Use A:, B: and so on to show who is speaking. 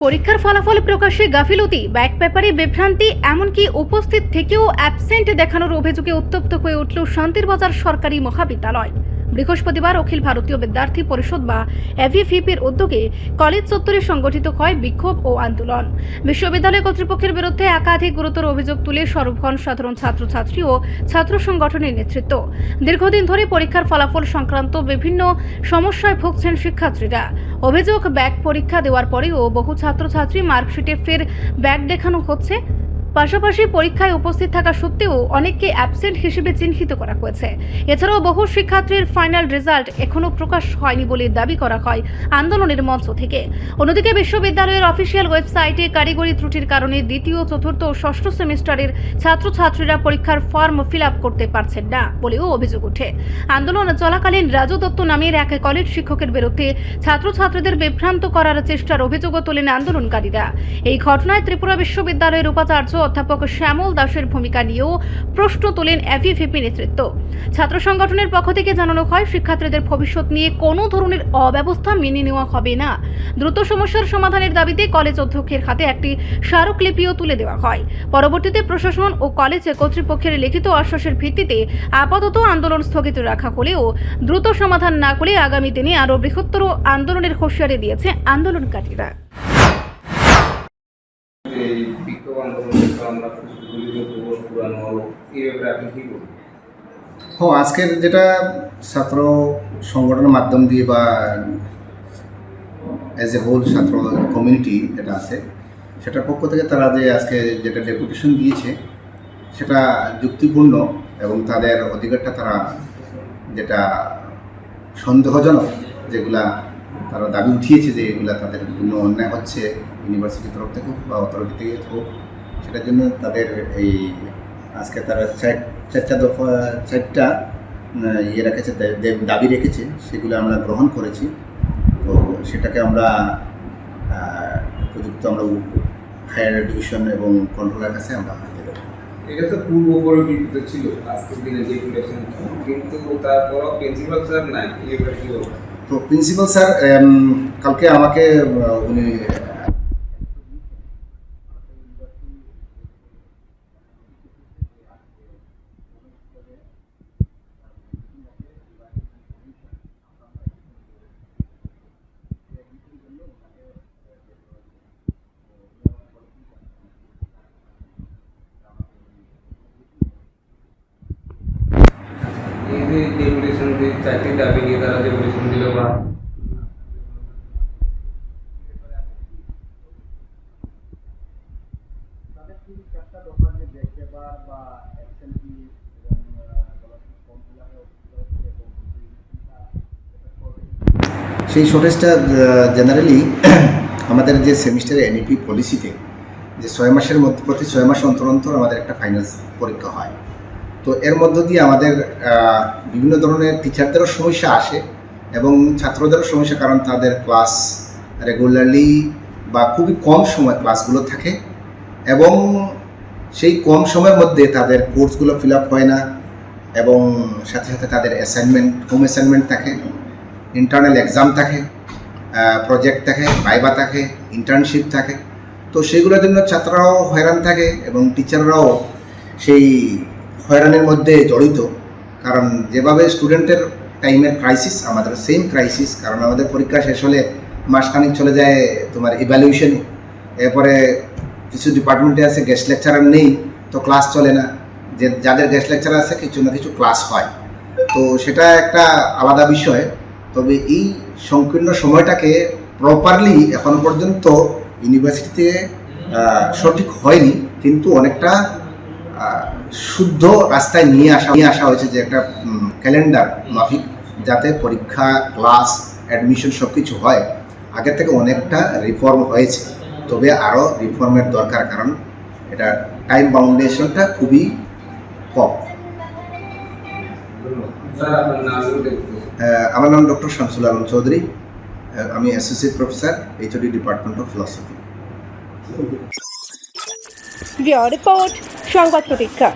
A: পরীক্ষার ফলাফল প্রকাশে গাফিলতি, ব্যাক পেপারে বিভ্রান্তি, এমনকি উপস্থিত থেকেও অ্যাবসেন্ট দেখানোর অভিযোগে উত্তপ্ত হয়ে উঠল শান্তিরবাজার সরকারি মহাবিদ্যালয়। বৃহস্পতিবার অখিল ভারতীয় বিদ্যার্থী পরিষদ বা এভিভিপির উদ্যোগে কলেজ চত্বরে সংগঠিত হয় বিক্ষোভ ও আন্দোলন। বিশ্ববিদ্যালয় কর্তৃপক্ষের বিরুদ্ধে একাধিক গুরুতর অভিযোগ তুলে সরব হন সাধারণ ছাত্রছাত্রী ও ছাত্র সংগঠনের নেতৃত্ব। দীর্ঘদিন ধরে পরীক্ষার ফলাফল সংক্রান্ত বিভিন্ন সমস্যায় ভুগছেন শিক্ষার্থীরা। অভিযোগ, ব্যাক পরীক্ষা দেওয়ার পরেও বহু ছাত্রছাত্রী মার্কশিটে ফের ব্যাক দেখানো হচ্ছে। পাশাপাশি পরীক্ষায় উপস্থিত থাকা সত্ত্বেও অনেককে অ্যাবসেন্ট হিসেবে চিহ্নিত করা হয়েছে। এছাড়াও বহু শিক্ষার্থীর ফাইনাল রেজাল্ট এখনও প্রকাশ হয়নি বলে দাবি করা হয় আন্দোলনের মঞ্চ থেকে। অন্যদিকে বিশ্ববিদ্যালয়ের অফিসিয়াল ওয়েবসাইটে কারিগরি ত্রুটির কারণে দ্বিতীয়, চতুর্থ ও ষষ্ঠ সেমিস্টারের ছাত্রছাত্রীরা পরীক্ষার ফর্ম ফিল আপ করতে পারছেন না বলেও অভিযোগ ওঠে। আন্দোলন চলাকালীন রাজু দত্ত নামের এক কলেজ শিক্ষকের বিরুদ্ধে ছাত্রছাত্রীদের বিভ্রান্ত করার চেষ্টার অভিযোগও তোলেন আন্দোলনকারীরা। এই ঘটনায় ত্রিপুরা বিশ্ববিদ্যালয়ের উপাচার্য অধ্যাপক শ্যামল দাসের ভূমিকা নিয়েও প্রশ্ন তোলেন এভিভিপি নেতৃত্ব। ছাত্র সংগঠনের পক্ষ থেকে জানানো হয়, শিক্ষার্থীদের ভবিষ্যৎ নিয়ে কোনো ধরনের অব্যবস্থা মেনে নেওয়া হবে না। দ্রুত সমস্যার সমাধানের দাবিতে কলেজ অধ্যক্ষের হাতে একটি স্মারকলিপিও তুলে দেওয়া হয়। পরবর্তীতে প্রশাসন ও কলেজ কর্তৃপক্ষের লিখিত আশ্বাসের ভিত্তিতে আপাতত আন্দোলন স্থগিত রাখা হলেও দ্রুত সমাধান না করে আগামী দিনে আরও বৃহত্তর আন্দোলনের হুঁশিয়ারি দিয়েছে আন্দোলনকারীরা।
B: আজকের যেটা ছাত্র সংগঠনের মাধ্যম দিয়ে বা অ্যাজ এ হোল ছাত্র কমিউনিটি যেটা আছে সেটার পক্ষ থেকে তারা যে আজকে যেটা ডেপুটেশন দিয়েছে সেটা যুক্তিপূর্ণ এবং তাদের অধিকারটা তারা যেটা সন্দেহজনক যেগুলা তারা দাবি উঠিয়েছে যে এগুলা তাদের বিভিন্ন অন্যায় হচ্ছে ইউনিভার্সিটির তরফ থেকে হোক বা অথরিটি থেকে হোক, সেটার জন্য তাদের এই আজকে তারা চারটা ইয়ে রেখেছে, দাবি রেখেছে, সেগুলো আমরা গ্রহণ করেছি। তো সেটাকে আমরা উপযুক্ত আমরা হায়ার এডুকেশন এবং কন্ট্রোলের কাছে আমরা হারিয়ে দেবো।
C: এটা তো পূর্ব পরিকল্পিত ছিল আজকের দিনে ডেপুটেশন, কিন্তু তারপর প্রিন্সিপাল স্যার নাই।
B: তো প্রিন্সিপাল স্যার কালকে আমাকে উনি
C: এই যে ডেপুটেশন দিয়ে চারটি দাবি নিয়ে তারা ডেপুটেশন দিল বা
B: সেই শর্টেজটা জেনারেলি আমাদের যে সেমিস্টারে এনইপি পলিসিতে যে 6 মাসের মধ্যে প্রতি 6 মাস অন্তর অন্তর আমাদের একটা ফাইনাল পরীক্ষা হয়। তো এর মধ্য দিয়ে আমাদের বিভিন্ন ধরনের টিচারদেরও সমস্যা আসে এবং ছাত্রদেরও সমস্যা, কারণ তাদের ক্লাস রেগুলারলি বা খুবই কম সময় ক্লাসগুলো থাকে এবং সেই কম সময়ের মধ্যে তাদের কোর্সগুলো ফিল আপ হয় না এবং সাথে সাথে তাদের হোম অ্যাসাইনমেন্ট থাকে, ইন্টারনাল এক্সাম থাকে, প্রজেক্ট থাকে, ভাইবা থাকে, ইন্টার্নশিপ থাকে। তো সেগুলোর জন্য ছাত্ররাও হয়রান থাকে এবং টিচাররাও সেই হয়রানির মধ্যে জড়িত, কারণ যেভাবে স্টুডেন্টের টাইমের ক্রাইসিস, আমাদের সেম ক্রাইসিস, কারণ আমাদের পরীক্ষা শেষ হলে মাসখানিক চলে যায় তোমার ইভ্যালুয়েশনে। এরপরে কিছু ডিপার্টমেন্টে আছে গেস্ট লেকচারার নেই, তো ক্লাস চলে না, যে যাদের গেস্ট লেকচারার আছে কিছু না কিছু ক্লাস হয়। তো সেটা একটা আলাদা বিষয়। তবে এই সংকীর্ণ সময়টাকে প্রপারলি এখনো পর্যন্ত ইউনিভার্সিটিতে সঠিক হয়নি, কিন্তু অনেকটা শুদ্ধ রাস্তায় নিয়ে আসা হয়েছে যে একটা ক্যালেন্ডার মাফিক যাতে পরীক্ষা, ক্লাস, অ্যাডমিশন সব কিছু হয়। আগের থেকে অনেকটা রিফর্ম হয়েছে, তবে আরও রিফর্মের দরকার, কারণ এটা টাইম বাউন্ডেশনটা খুবই কম। আমার নাম ডক্টর শামসুল আলম চৌধুরী, আমি associate professor, HOD department of philosophy.
A: Report সংবাদ প্রতীক্ষা।